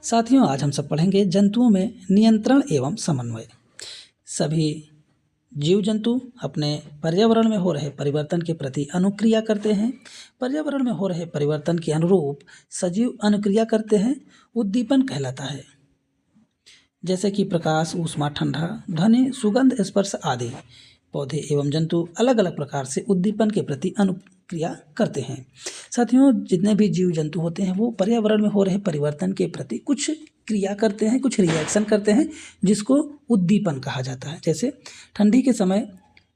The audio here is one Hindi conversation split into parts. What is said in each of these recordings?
साथियों, आज हम सब पढ़ेंगे जंतुओं में नियंत्रण एवं समन्वय। सभी जीव जंतु अपने पर्यावरण में हो रहे परिवर्तन के प्रति अनुक्रिया करते हैं। पर्यावरण में हो रहे परिवर्तन के अनुरूप सजीव अनुक्रिया करते हैं। उद्दीपन कहलाता है, जैसे कि प्रकाश, ऊष्मा, ठंडा, ध्वनि, सुगंध, स्पर्श आदि। पौधे एवं जंतु अलग अलग प्रकार से उद्दीपन के प्रति अनुक्रिया करते हैं। साथियों, जितने भी जीव जंतु होते हैं वो पर्यावरण में हो रहे परिवर्तन के प्रति कुछ क्रिया करते हैं, कुछ रिएक्शन करते हैं, जिसको उद्दीपन कहा जाता है। जैसे ठंडी के समय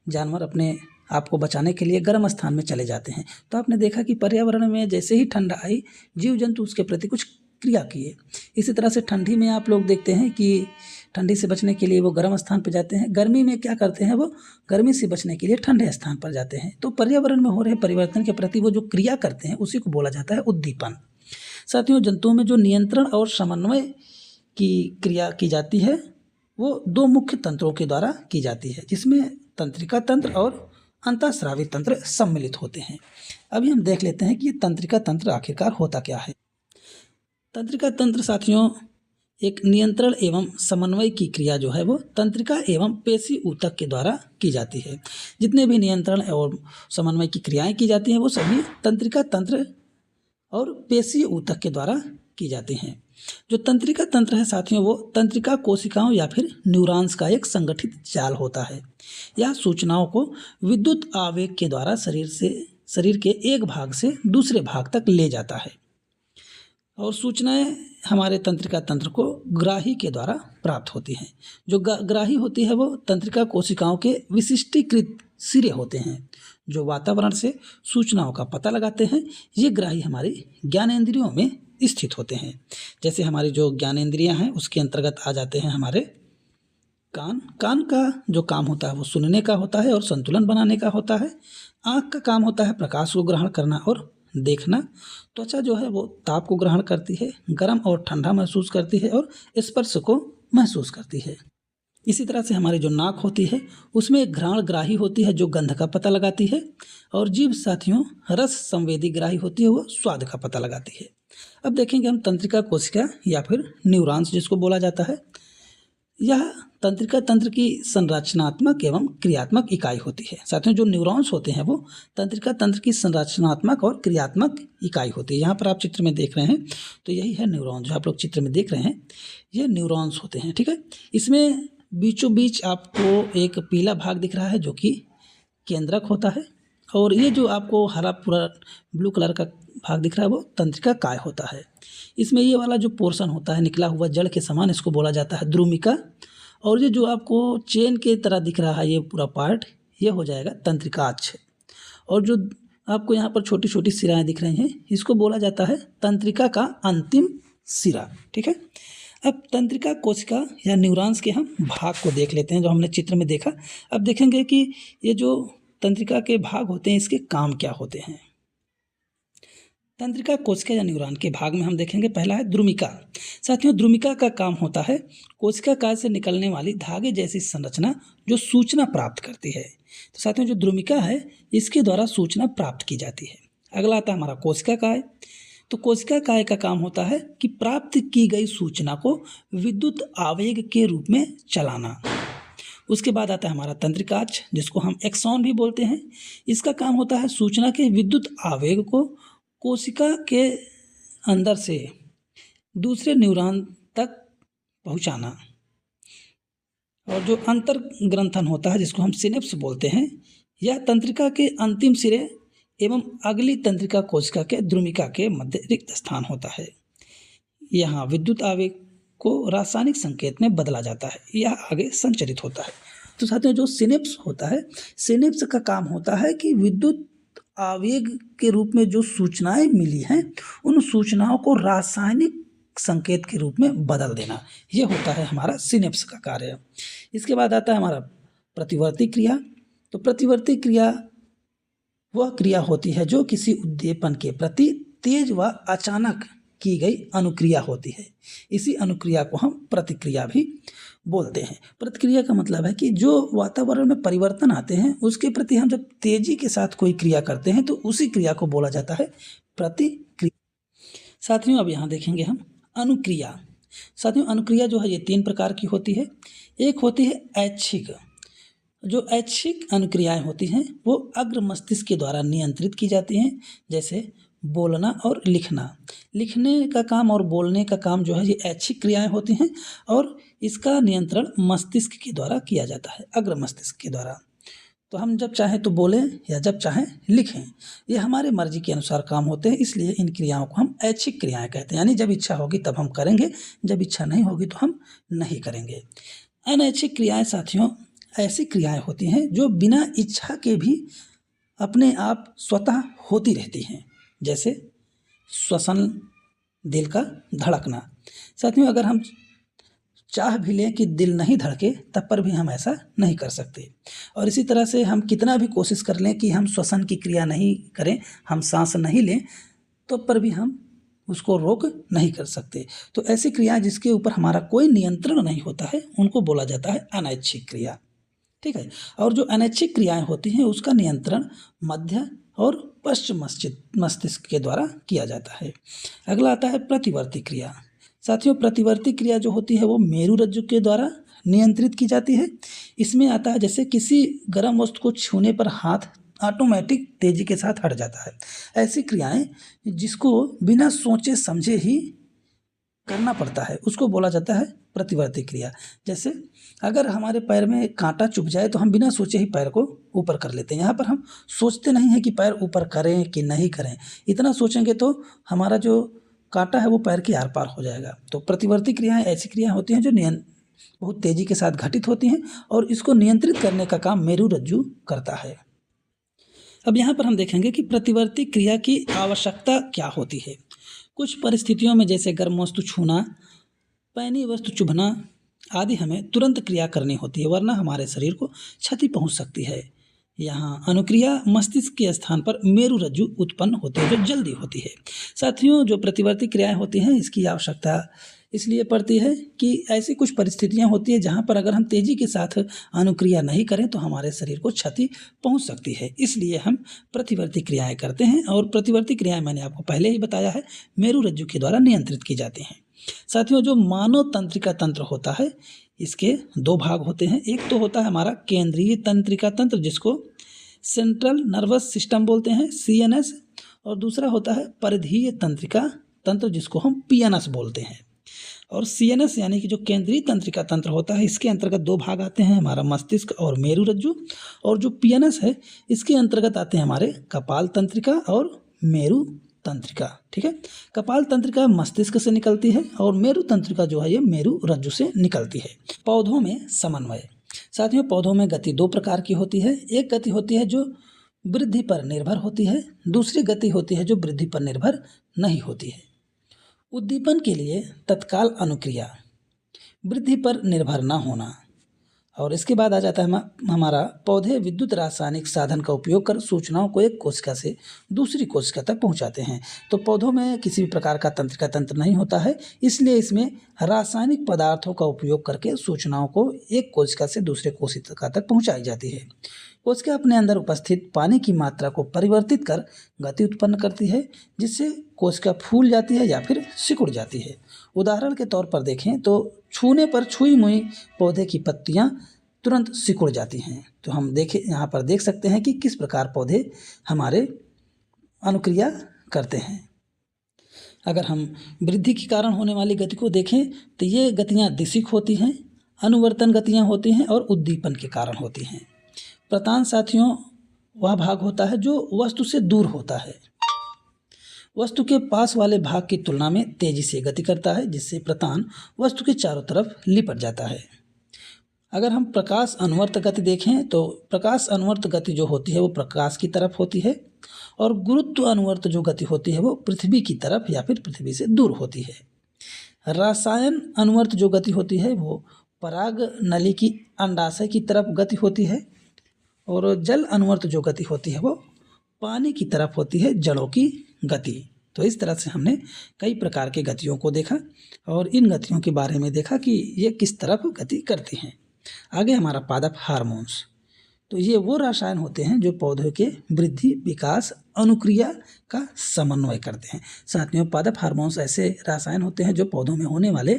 जानवर अपने आप को बचाने के लिए गर्म स्थान में चले जाते हैं, तो आपने देखा कि पर्यावरण में जैसे ही ठंडा आई, जीव जंतु उसके प्रति कुछ क्रिया किए। इसी तरह से ठंडी में आप लोग देखते हैं कि ठंडी से बचने के लिए वो गर्म स्थान पर जाते हैं। गर्मी में क्या करते हैं, वो गर्मी से बचने के लिए ठंडे स्थान पर जाते हैं। तो पर्यावरण में हो रहे परिवर्तन के प्रति वो जो क्रिया करते हैं उसी को बोला जाता है उद्दीपन। साथियों, जंतुओं में जो नियंत्रण और समन्वय की क्रिया की जाती है वो दो मुख्य तंत्रों के द्वारा की जाती है, जिसमें तंत्रिका तंत्र और अंतःस्रावी तंत्र सम्मिलित होते हैं। अभी हम देख लेते हैं कि ये तंत्रिका तंत्र आखिरकार होता क्या है। तंत्रिका तंत्र साथियों एक नियंत्रण एवं समन्वय की क्रिया जो है वो तंत्रिका एवं पेशी ऊतक के द्वारा की जाती है। जितने भी नियंत्रण और समन्वय की क्रियाएं की जाती हैं वो सभी तंत्रिका तंत्र और पेशी ऊतक के द्वारा की जाती हैं। जो तंत्रिका तंत्र है साथियों, वो तंत्रिका कोशिकाओं या फिर न्यूरॉन्स का एक संगठित जाल होता है। यह सूचनाओं को विद्युत आवेग के द्वारा शरीर के एक भाग से दूसरे भाग तक ले जाता है और सूचनाएं हमारे तंत्रिका तंत्र को ग्राही के द्वारा प्राप्त होती हैं। जो ग्राही होती है वो तंत्रिका कोशिकाओं के विशिष्टीकृत सिरे होते हैं जो वातावरण से सूचनाओं का पता लगाते हैं। ये ग्राही हमारी ज्ञानेंद्रियों में स्थित होते हैं। जैसे हमारी जो ज्ञानेंद्रियां हैं उसके अंतर्गत आ जाते हैं हमारे कान। कान का जो काम होता है वो सुनने का होता है और संतुलन बनाने का होता है। आँख का काम होता है प्रकाश को ग्रहण करना और देखना। त्वचा जो है वो ताप को ग्रहण करती है, गर्म और ठंडा महसूस करती है और स्पर्श को महसूस करती है। इसी तरह से हमारी जो नाक होती है उसमें एक घ्राण ग्राही होती है जो गंध का पता लगाती है, और जीभ साथियों रस संवेदी ग्राही होती है, वो स्वाद का पता लगाती है। अब देखेंगे हम तंत्रिका कोशिका या फिर न्यूरॉन्स जिसको बोला जाता है। यह तंत्रिका तंत्र की संरचनात्मक एवं क्रियात्मक इकाई होती है। साथियों, जो न्यूरॉन्स होते हैं वो तंत्रिका तंत्र की संरचनात्मक और क्रियात्मक इकाई होती है। यहाँ पर आप चित्र में देख रहे हैं तो यही है न्यूरॉन, जो आप लोग चित्र में देख रहे हैं ये न्यूरॉन्स होते हैं। ठीक है, इसमें बीचों बीच आपको एक पीला भाग दिख रहा है जो कि केंद्रक होता है, और ये जो आपको हरा पूरा ब्लू कलर का भाग दिख रहा है वो तंत्रिका काय होता है। इसमें ये वाला जो पोर्शन होता है निकला हुआ जड़ के समान, इसको बोला जाता है द्रुमिका, और ये जो आपको चेन के तरह दिख रहा है ये पूरा पार्ट, ये हो जाएगा तंत्रिकाक्ष। और जो आपको यहाँ पर छोटी छोटी सिराएं दिख रही हैं इसको बोला जाता है तंत्रिका का अंतिम सिरा। ठीक है, अब तंत्रिका कोशिका या न्यूरॉन्स के हम भाग को देख लेते हैं जो हमने चित्र में देखा। अब देखेंगे कि ये जो तंत्रिका के भाग होते हैं इसके काम क्या होते हैं। तंत्रिका कोशिका या न्यूरॉन के भाग में हम देखेंगे, पहला है द्रुमिका। साथियों, द्रुमिका का काम होता है कोशिका काय से निकलने वाली धागे जैसी संरचना जो सूचना प्राप्त करती है। तो साथियों, जो द्रुमिका है इसके द्वारा सूचना प्राप्त की जाती है। अगला आता है हमारा कोशिका काय। तो कोशिका काय का काम होता है कि प्राप्त की गई सूचना को विद्युत आवेग के रूप में चलाना। उसके बाद आता है हमारा तंत्रिकाक्ष जिसको हम एक्सॉन भी बोलते हैं। इसका काम होता है सूचना के विद्युत आवेग को कोशिका के अंदर से दूसरे न्यूरॉन तक पहुंचाना। और जो अंतर ग्रंथन होता है जिसको हम सिनेप्स बोलते हैं, यह तंत्रिका के अंतिम सिरे एवं अगली तंत्रिका कोशिका के द्रुमिका के मध्य रिक्त स्थान होता है। यहाँ विद्युत आवेग को रासायनिक संकेत में बदला जाता है, यह आगे संचरित होता है। तो साथियों, जो सिनेप्स होता है, सिनेप्स का काम होता है कि विद्युत आवेग के रूप में जो सूचनाएं मिली हैं उन सूचनाओं को रासायनिक संकेत के रूप में बदल देना, ये होता है हमारा सिनेप्स का कार्य। इसके बाद आता है हमारा प्रतिवर्ती क्रिया। तो प्रतिवर्ती क्रिया वह क्रिया होती है जो किसी उद्दीपन के प्रति तेज व अचानक की गई अनुक्रिया होती है। इसी अनुक्रिया को हम प्रतिक्रिया भी बोलते हैं। प्रतिक्रिया का मतलब है कि जो वातावरण में परिवर्तन आते हैं उसके प्रति हम जब तेजी के साथ कोई क्रिया करते हैं तो उसी क्रिया को बोला जाता है प्रतिक्रिया। साथियों, अब यहाँ देखेंगे हम अनुक्रिया। साथियों अनुक्रिया जो है ये 3 प्रकार की होती है। एक होती है ऐच्छिक। जो ऐच्छिक अनुक्रियाएं होती हैं वो अग्र मस्तिष्क के द्वारा नियंत्रित की जाती हैं, जैसे बोलना और लिखना। लिखने का काम और बोलने का काम जो है ये ऐच्छिक क्रियाएं होती हैं और इसका नियंत्रण मस्तिष्क के द्वारा किया जाता है, अग्र मस्तिष्क के द्वारा। तो हम जब चाहें तो बोलें या जब चाहें लिखें, ये हमारे मर्जी के अनुसार काम होते हैं, इसलिए इन क्रियाओं को हम ऐच्छिक क्रियाएं कहते हैं। यानी जब इच्छा होगी तब हम करेंगे, जब इच्छा नहीं होगी तो हम नहीं करेंगे। अनैच्छिक क्रियाएं साथियों ऐसी क्रियाएं होती हैं जो बिना इच्छा के भी अपने आप स्वतः होती रहती हैं, जैसे श्वसन, दिल का धड़कना। साथियों अगर हम चाह भी लें कि दिल नहीं धड़के तब पर भी हम ऐसा नहीं कर सकते। और इसी तरह से हम कितना भी कोशिश कर लें कि हम श्वसन की क्रिया नहीं करें, हम सांस नहीं लें, तो पर भी हम उसको रोक नहीं कर सकते। तो ऐसी क्रिया जिसके ऊपर हमारा कोई नियंत्रण नहीं होता है उनको बोला जाता है अनैच्छिक क्रिया। ठीक है। और जो अनैच्छिक क्रियाएं होती हैं उसका नियंत्रण मध्य और पश्चिम मस्तिष्क के द्वारा किया जाता है। अगला आता है प्रतिवर्ती क्रिया। साथियों प्रतिवर्ती क्रिया जो होती है वो मेरु रज्जु के द्वारा नियंत्रित की जाती है। इसमें आता है जैसे किसी गर्म वस्तु को छूने पर हाथ ऑटोमेटिक तेजी के साथ हट जाता है। ऐसी क्रियाएं जिसको बिना सोचे समझे ही करना पड़ता है उसको बोला जाता है प्रतिवर्ती क्रिया। जैसे अगर हमारे पैर में कांटा चुभ जाए तो हम बिना सोचे ही पैर को ऊपर कर लेते हैं। यहाँ पर हम सोचते नहीं हैं कि पैर ऊपर करें कि नहीं करें। इतना सोचेंगे तो हमारा जो कांटा है वो पैर के आर पार हो जाएगा। तो प्रतिवर्ती क्रियाएं ऐसी क्रियाएं होती हैं जो बहुत तेजी के साथ घटित होती हैं और इसको नियंत्रित करने का काम मेरु रज्जु करता है। अब यहाँ पर हम देखेंगे कि प्रतिवर्ती क्रिया की आवश्यकता क्या होती है। कुछ परिस्थितियों में जैसे गर्म वस्तु छूना, पैनी वस्तु चुभना आदि हमें तुरंत क्रिया करनी होती है, वरना हमारे शरीर को क्षति पहुंच सकती है। यहाँ अनुक्रिया मस्तिष्क के स्थान पर मेरु रज्जु उत्पन्न होती है जो जल्दी होती है। साथियों जो प्रतिवर्ती क्रियाएं होती हैं इसकी आवश्यकता इसलिए पड़ती है कि ऐसी कुछ परिस्थितियां होती है जहां पर अगर हम तेजी के साथ अनुक्रिया नहीं करें तो हमारे शरीर को क्षति पहुंच सकती है। इसलिए हम प्रतिवर्ती क्रियाएं करते हैं और प्रतिवर्ती क्रियाएं मैंने आपको पहले ही बताया है मेरु रज्जु के द्वारा नियंत्रित की जाती हैं। साथियों जो मानव तंत्रिका तंत्र होता है इसके 2 भाग होते हैं। एक तो होता है हमारा केंद्रीय तंत्रिका तंत्र जिसको सेंट्रल नर्वस सिस्टम बोलते हैं CNS, और दूसरा होता है परिधीय तंत्रिका तंत्र जिसको हम PNS बोलते हैं। और CNS यानी कि जो केंद्रीय तंत्रिका तंत्र होता है इसके अंतर्गत 2 भाग आते हैं, हमारा मस्तिष्क और मेरु रज्जु। और जो PNS है इसके अंतर्गत आते हैं हमारे कपाल तंत्रिका और मेरु तंत्रिका। ठीक है। कपाल तंत्रिका मस्तिष्क से निकलती है और मेरु तंत्रिका जो है ये मेरु रज्जु से निकलती है। पौधों में समन्वय। साथियों पौधों में गति 2 प्रकार की होती है। एक गति होती है जो वृद्धि पर निर्भर होती है, दूसरी गति होती है जो वृद्धि पर निर्भर नहीं होती है। उद्दीपन के लिए तत्काल अनुक्रिया, वृद्धि पर निर्भर न होना। और इसके बाद आ जाता है हमारा पौधे विद्युत रासायनिक साधन का उपयोग कर सूचनाओं को एक कोशिका से दूसरी कोशिका तक पहुंचाते हैं। तो पौधों में किसी भी प्रकार का तंत्रिका तंत्र नहीं होता है, इसलिए इसमें रासायनिक पदार्थों का उपयोग करके सूचनाओं को एक कोशिका से दूसरे कोशिका तक पहुंचाई जाती है। कोशिका अपने अंदर उपस्थित पानी की मात्रा को परिवर्तित कर गति उत्पन्न करती है, जिससे कोशिका फूल जाती है या फिर सिकुड़ जाती है। उदाहरण के तौर पर देखें तो छूने पर छुई मुई पौधे की पत्तियां तुरंत सिकुड़ जाती हैं। तो हम यहाँ पर देख सकते हैं कि किस प्रकार पौधे हमारे अनुक्रिया करते हैं। अगर हम वृद्धि के कारण होने वाली गति को देखें तो ये गतियाँ दिशिक होती हैं, अनुवर्तन गतियाँ होती हैं और उद्दीपन के कारण होती हैं। प्रतान साथियों वह भाग होता है जो वस्तु से दूर होता है, वस्तु के पास वाले भाग की तुलना में तेजी से गति करता है, जिससे प्रतान वस्तु के चारों तरफ लिपट जाता है। अगर हम प्रकाश अनुवर्त गति देखें तो प्रकाश अनुवर्त गति जो होती है वो प्रकाश की तरफ होती है और गुरुत्व अनुवर्त जो गति होती है वो पृथ्वी की तरफ या फिर पृथ्वी से दूर होती है। रसायन अनुवर्त जो गति होती है वो पराग नली की अंडाशय की तरफ गति होती है और जल अनुवर्त जो गति होती है वो पानी की तरफ होती है, जड़ों की गति। तो इस तरह से हमने कई प्रकार के गतियों को देखा और इन गतियों के बारे में देखा कि ये किस तरफ गति करती हैं। आगे हमारा पादप हार्मोन्स। तो ये वो रसायन होते हैं जो पौधों के वृद्धि, विकास, अनुक्रिया का समन्वय करते हैं। साथियों, पादप हार्मोन्स ऐसे रसायन होते हैं जो पौधों में होने वाले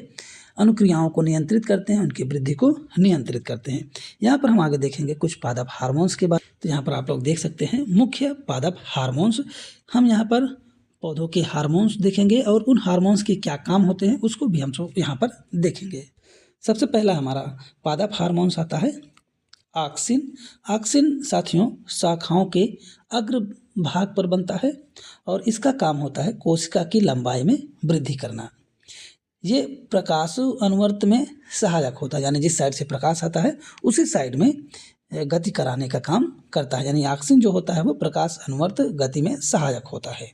अनुक्रियाओं को नियंत्रित करते हैं, उनकी वृद्धि को नियंत्रित करते हैं। यहाँ पर हम आगे देखेंगे कुछ पादप हार्मोन्स के बारे में। तो यहाँ पर आप लोग देख सकते हैं मुख्य पादप हार्मोन्स। हम यहाँ पर पौधों के हार्मोन्स देखेंगे और उन हार्मोन्स के क्या काम होते हैं उसको भी हम सब यहाँ पर देखेंगे। सबसे पहला हमारा पादप हार्मोन्स आता है ऑक्सिन। ऑक्सिन साथियों शाखाओं के अग्र भाग पर बनता है और इसका काम होता है कोशिका की लंबाई में वृद्धि करना। ये प्रकाश अनुवर्त में सहायक होता है, यानी जिस साइड से प्रकाश आता है उसी साइड में गति कराने का काम करता है। यानी ऑक्सिन जो होता है वो प्रकाश अनुवर्त गति में सहायक होता है।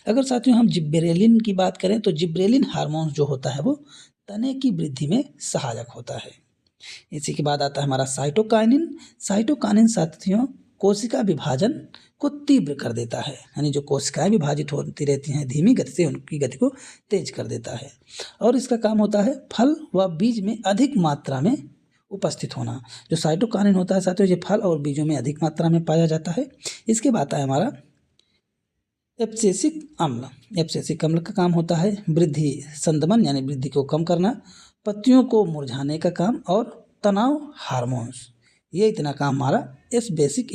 अगर साथियों हम जिब्रेलिन की बात करें तो जिब्रेलिन हार्मोन जो होता है वो तने की वृद्धि में सहायक होता है। इसी के बाद आता है हमारा साइटोकाइनिन। साइटोकाइनिन साथियों कोशिका विभाजन को तीव्र कर देता है, यानी जो कोशिकाएं विभाजित होती रहती हैं धीमी गति से उनकी गति को तेज कर देता है। और इसका काम होता है फल व बीज में अधिक मात्रा में उपस्थित होना। जो साइटोकाइनिन होता है साथियों ये फल और बीजों में अधिक मात्रा में पाया जाता है। इसके बाद आता है हमारा एब्सिसिक अम्ल। एब्सिसिक अम्ल का काम होता है वृद्धि संदमन, यानी वृद्धि को कम करना, पत्तियों को मुरझाने का काम और तनाव हार्मोन्स। ये इतना काम हमारा एब्सिसिक